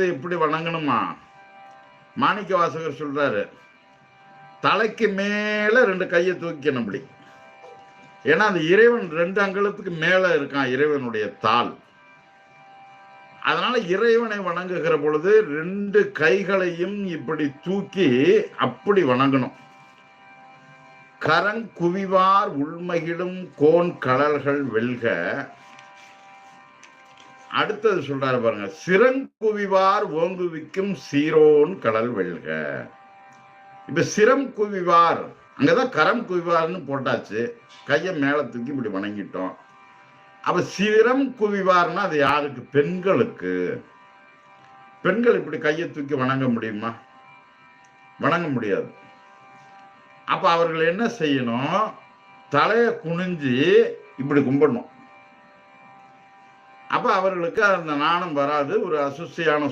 போது எப்படி வணங்கணுமா? மாணிக்க வாசகர் சொல்றாரு, தலைக்கு மேல 2 கையை தூக்கணும் அப்படி. ஏன்னா அந்த இறைவன் 2 அங்குலத்துக்கு மேல இருக்கான், இறைவனுடைய தாள். அதனால இறைவனை வணங்குகிற பொழுது 2 கைகளையும் இப்படி தூக்கி அப்படி வணங்கணும். கரங்குவிவார் உள்மகிழும் கோன் கடல்கள் வெல்க. அடுத்தது சொல்றாரு பாருங்க, சிறங்குவிவார் ஓங்குவிக்கும் சீரோன் கடல் வெல்க. இப்ப சிரம் குவிவார், அங்கதான் கரம் குவிவார்னு போட்டாச்சு, கையை மேல தூக்கி இப்படி வணங்கிட்டோம். அப்ப சிரம் குவிவார்னா அது யாருக்கு? பெண்களுக்கு. பெண்கள் இப்படி கையை தூக்கி வணங்க முடியுமா? வணங்க முடியாது. அப்ப அவர்கள் என்ன செய்யணும்? தலையை குனிஞ்சு இப்படி கும்பிடணும். அப்ப அவர்களுக்கு அந்த நாணம் வராது, ஒரு அசுசியான